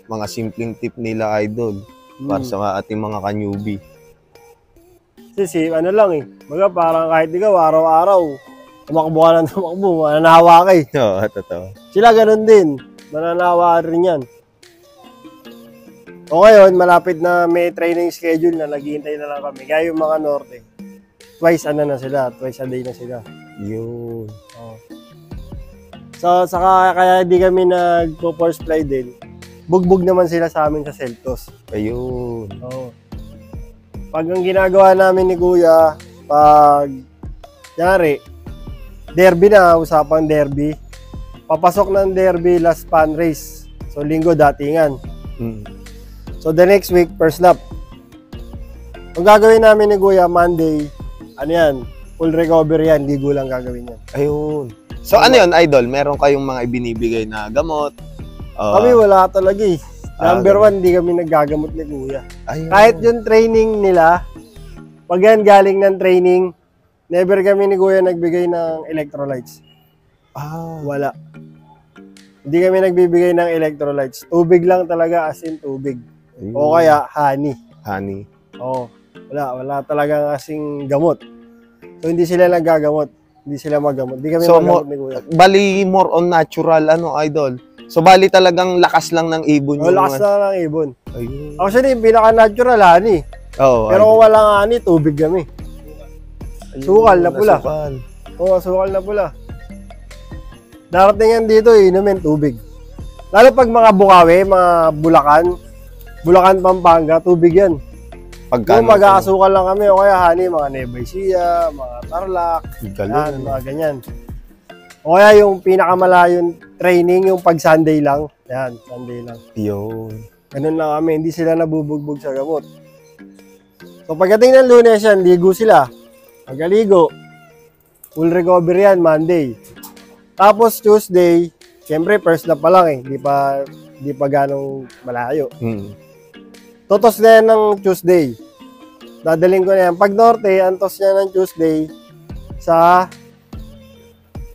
mga simpleng tip nila, idol, para sa ating mga ka-newbie. Kasi baga parang kahit ikaw araw-araw tumakbo ka ng tumakbo, mananawa ka eh. Oo, totoo. Sila ganun din, mananawa rin yan. O ngayon, malapit na may training schedule na naghihintay na lang kami. Kaya yung mga Norte, twice a day na sila. Yun. Oh. So, saka kaya hindi kami nagpo-force fly din. Bugbog naman sila sa amin sa Seltos. Ayun. Oo. Pag ang ginagawa namin ni Kuya, pag yari, derby na, usapang derby. Papasok ng derby last fan race. So, linggo datingan. So, the next week, first lap. Ang gagawin namin ni Kuya, Monday, full recovery yan, ligo lang gagawin yan. Ayun. So, ano yun, idol? Meron kayong mga ibinibigay na gamot? Kami wala talaga eh. Number one, hindi kami naggagamot ni Kuya. Ayun. Kahit yung training nila, pag yan galing ng training, never kami ni Kuya nagbigay ng electrolytes. Wala. Hindi kami nagbibigay ng electrolytes. Tubig lang talaga, as in tubig. Ayun. O kaya, honey. Honey. Oo. Wala talagang asing gamot. So, hindi sila naggagamot. Hindi sila magamot. Hindi kami magamot ni Kuya. Bali, more on natural, idol? So, bali talagang lakas lang ng ibon. Lakas lang ng ibon. Ayun. Actually, yung pinaka-natural, honey. Oo. Pero kung walang honey, tubig kami. Sukal na pula. Oo, sukal na pula. Darating yan dito, inumin tubig. Lalo pag mga Bukawi, mga Bulacan, Pampanga, tubig yan. Kung mag-aasukal lang kami, o kaya honey, mga Nueva Ecija, mga Tarlac, yan, mga ganyan. O kaya yung pinakamalayong training, yung pag Sunday lang. Yan, Sunday lang. Yun. Ganun lang kami, hindi sila nabubugbog sa gamot. So pagdating ng Lunes yan, ligo sila. Pagkaligo, full recovery yan, Monday. Tapos Tuesday, siyempre first lap pa lang di pa ganong malayo. Totos na yan ng Tuesday. Dadaling ko na yan. Pag Norte, antos niya ng Tuesday sa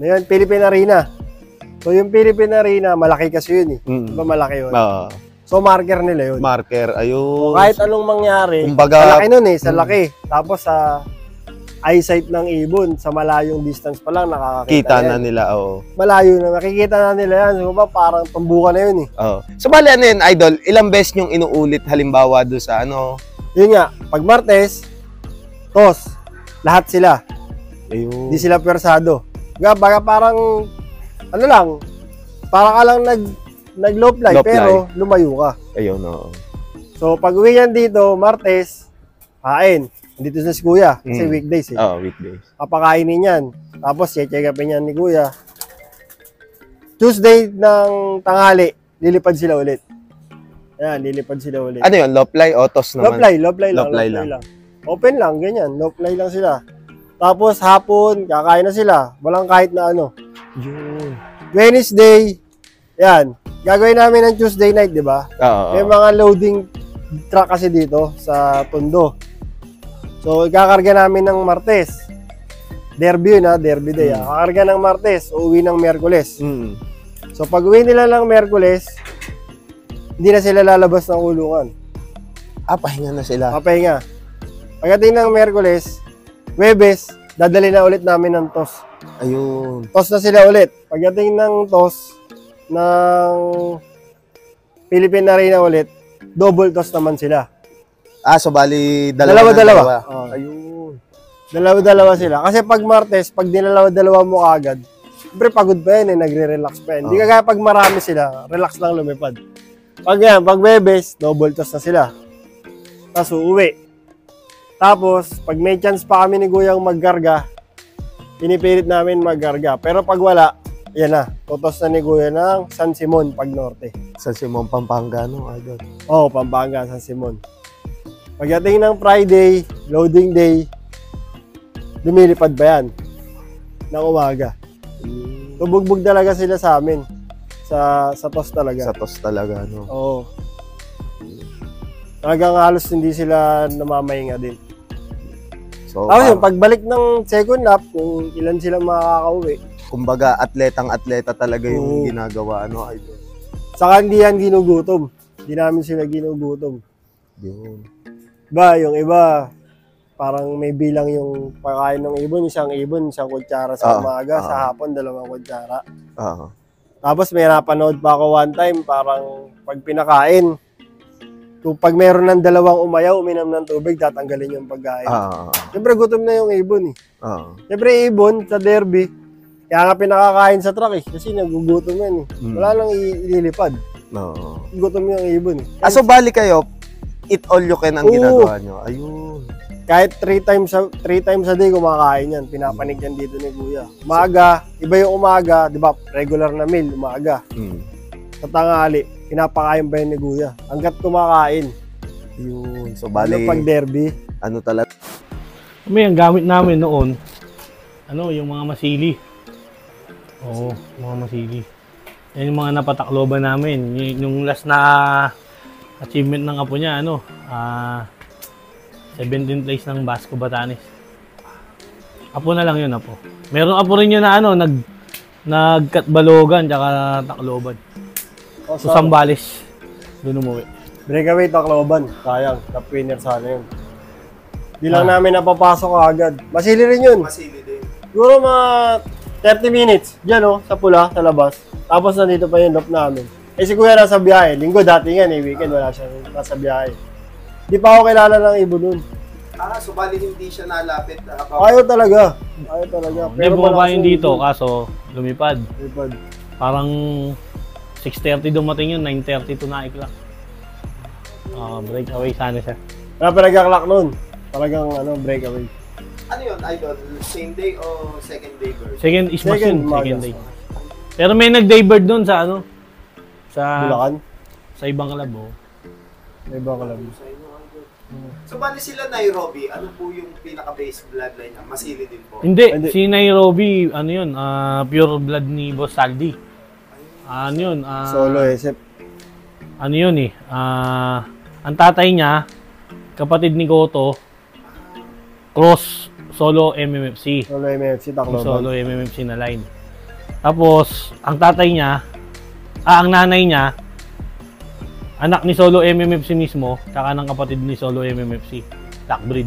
Philippine Arena. So yung Philippine Arena, malaki kasi yun eh. Diba malaki yun? So marker nila yun. Marker, ayun. So, kahit anong mangyari, kumbaga, malaki nun sa laki. Tapos sa eyesight ng ibon, sa malayong distance pa lang nakakakita kita na nila, Malayo na, makikita na nila yan. So ba, parang pambuka na yun eh. So bali yun, idol, ilang beses yung inuulit halimbawa doon sa Yun nga, pag Martes, tos, lahat sila. Ayun. Hindi sila pwersado. Baga parang, parang ka lang nag-low fly, pero lumayo ka. Ayun, So, pag uwi yan dito, Martes, kain. Dito sa si Kuya, kasi weekdays eh. Weekdays. Papakainin yan. Tapos, check upin yan ni Kuya. Tuesday ng tanghali, lilipad sila ulit. Ayan, lilipad sila ulit. Ano yun? Low fly o toss naman? Low fly lang. Open lang, ganyan. Low fly lang sila. Tapos hapon, kakain na sila. Walang kahit na Yun. Wednesday, yan. Gagawin namin ng Tuesday night, di ba? May mga loading truck kasi dito sa Tondo. So, kakarga namin ng Martes. Derby yun derby day. Kakarga ng Martes, uuwi ng Miyerkules. So, pag uwi nila ng Miyerkules, hindi na sila lalabas ng kulungan. Pahinga na sila. Papahinga. Pagdating ng Miyerkules, Huwebes, dadali na ulit namin ng TOS. Ayun. TOS na sila ulit. Pagdating ng TOS, ng Philippine Arena ulit, double TOS naman sila. So bali, dalawa. Ayun. Dalawa sila. Kasi pag Martes, pag dinalawa-dalawa mo agad, siyempre pagod pa yan nagre-relax pa yan. Hindi kagaya pag marami sila, relax lang lumipad. Pag Huwebes, double TOS na sila. Tapos uuwi. Tapos, pag may chance pa kami ni Kuyang magkarga, pinipilit namin magkarga. Pero pag wala, yan na. Totos na ni Kuya ng San Simon pag Norte. San Simon, Pampanga, idol? Pampanga, San Simon. Pagdating ng Friday, loading day, lumilipad ba yan? Ng umaga. Tubugbog talaga sila sa amin. Sa TOS talaga. Sa TOS talaga, Oo. Talagang halos hindi sila namamahinga din. So, yun, pagbalik ng second lap, kung ilan sila makakauwi. Kumbaga, atletang-atleta talaga yung ginagawa, idol. Saka hindi yan ginugutom. Hindi namin sila ginugutom. Yun. Ba, yung iba, parang may bilang yung pagkain ng ibon, isang kutsara sa umaga, sa hapon, 2 kutsara. Tapos may napanood pa ako one time, parang pag pinakain, pag meron ng 2 umayaw, uminom ng tubig, tatanggalin yung pagkain. Siyempre, gutom na yung ibon eh. Siyempre, ibon sa derby, kaya nga pinakakain sa truck eh, kasi nagugutom yan eh. Wala nang ililipad. Gutom yung ibon eh. So bali kayo, eat all you can ang ginagawa nyo. Ayun. Kahit 3 times a day kumakain yan. Pinapanig yan dito ni Kuya. Umaga, iba yung umaga, di ba? Regular na meal, umaga. Sa tanghali, pinapakain ba yan ni Kuya? Hanggat kumakain. Yun. So bali, pag derby. ano talaga? May ang gamit namin noon, yung mga masili. Oo, mga masili. Yan yung mga napatakloban namin. Yung last na achievement ng apo niya, 17th place ng Basco Batanes. Apo na lang yun, apo. Meron apo rin yun na nagkatbalogan tsaka takloban. So, Sambales. Doon umuwi. Breakaway Tacloban. Sayang, top winner sana yun. Di lang namin napapasok agad. Masili rin yun. Masili din. Siguro mga 30 minutes. Diyan sa pula, sa labas. Tapos nandito pa yung loop namin. Si Kuya nasa biyahe. Linggo dati nga weekend wala siya nasa biyahe. Di pa ako kilala ng ibon nun. So bali hindi siya nalapit. Ayaw talaga. May bumaba yun dito, kaso lumipad. Parang 6:30 dumating yun, 9:30 to naik lang. Breakaway sana siya. Wala pa nagka-clock nun. Talagang breakaway. Ano yun, Idol? Same day o second day bird? Second day. Pero may nag-day bird doon sa sa Bulacan? Sa ibang kalabo. May ibang kalabo. So bali sila Nairobi, ano po yung pinaka-base bloodline niya? Masili din po? Hindi, si Nairobi, pure blood ni Boss Saldi. Solo Sep. Ang tatay niya, kapatid ni Goto, cross Solo MMFC. Solo MMFC, Tacloban. Solo MMFC na line. Tapos, ang tatay niya, ang nanay niya, anak ni Solo MMFC mismo, tsaka ng kapatid ni Solo MMFC, Blackbreed.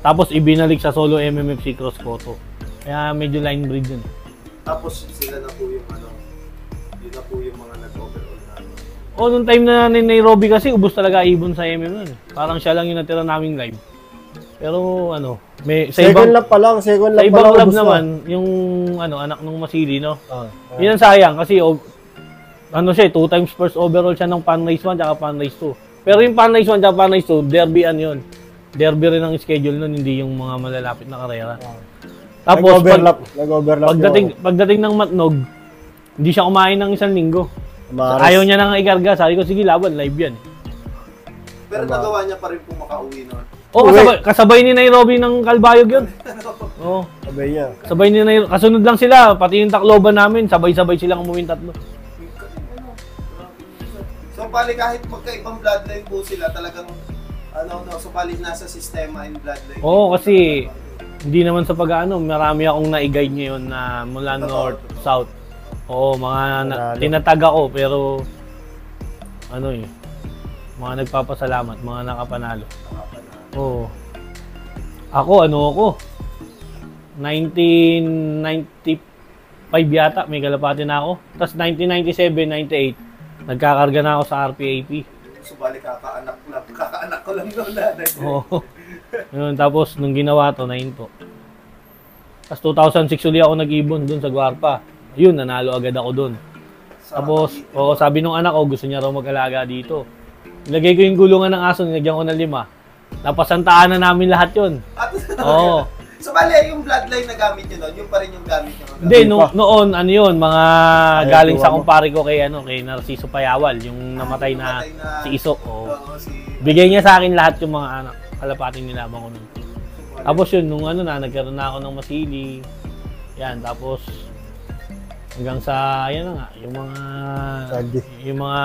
Tapos, ibinalik sa Solo MMFC Cross Goto. Kaya medyo line breed yun. Tapos sila na po yung yun na po yung mga nag-overall na. Nung time na ni Nairobi kasi, ubos talaga ibon sa MM nun. Parang siya lang yung natira naming live. Pero second lap pa lang. Sa ibang lab naman, yung anak ng Masili, no? Yun ang sayang kasi siya, 2 times first overall siya ng Pan Race 1 tsaka Pan Race 2. Pero yung Pan Race 1 tsaka Pan Race 2, derby yun. Derby rin ang schedule nun, hindi yung mga malalapit na karera. Tapos, nag-overlap pagdating ng Matnog, hindi siya kumain ng 1 linggo. Ayaw niya nang ikarga. Sabi ko, sige, laban, live yan. Pero nagawa niya pa rin po makauwi nun. Kasabay ni Nairobi ng Kalbayog yun. Sabay ni Nairobi. Kasunod lang sila, pati yung Tacloban namin, sabay-sabay silang umuwing 3. So bali kahit magkaibang bloodline po sila, talagang so bali nasa sistema in bloodline. Kasi hindi naman sa marami akong na-guide ngayon na mula north, south. Tinatag ako, pero mga nagpapasalamat, mga nakapanalo. Ako, 1995 yata, may kalapati na ako. Tapos 1997, 98, nagkakarga na ako sa RPAP. So bali kakaanak ko lang noon na. Tapos nung ginawa to, nahinto. Tapos 2006 uli ako nag-ibon dun sa Guarpa. Yun, nanalo agad ako dun. Tapos, sabi nung anak ko, gusto niya raw mag-alaga dito. Nilagay ko yung gulungan ng aso, nilagyan ko ng 5. Napasantaan na namin lahat yun. So bali, yung bloodline na gamit nyo nun, yung pa rin yung gamit nyo? Hindi, noon, mga galing sa kumpare ko kay Narciso Payawal, yung namatay na si Iso. Bigay niya sa akin lahat yung mga kalapating nilabang ko nun. Tapos yun, nung nagkaroon na ako ng Masili. Yan, tapos hanggang sa, yung mga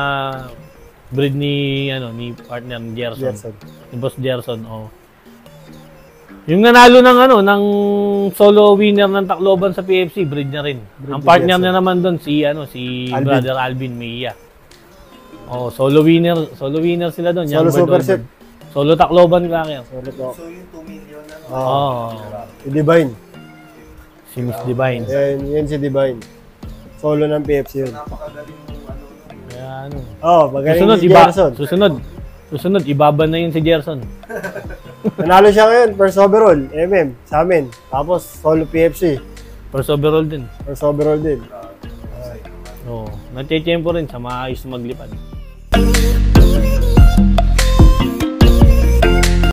breed ni partner ni Gerson. Ni Boss Gerson, Yung nanalo ng solo winner ng Tacloban sa PFC, breed niya rin. Ang partner niya naman doon si Brother Alvin Mejia. Oh, solo winner sila doon. Solo super set. Solo Tacloban cracker. Solo to. So yung 2 million na. Oh. Si Divine. Si Miss Divine. Yan si Divine. Solo ng PFC yun. Napakagaling ng ano. Kaya ano. Magaling Susunod, si Gerson. Susunod, ibaban na yun si Gerson. Nanalo siya ngayon, first overall, sa amin. Tapos, solo PFC. First overall din. First overall din. Oo. Nagtitiyempo rin sa maayos maglipad.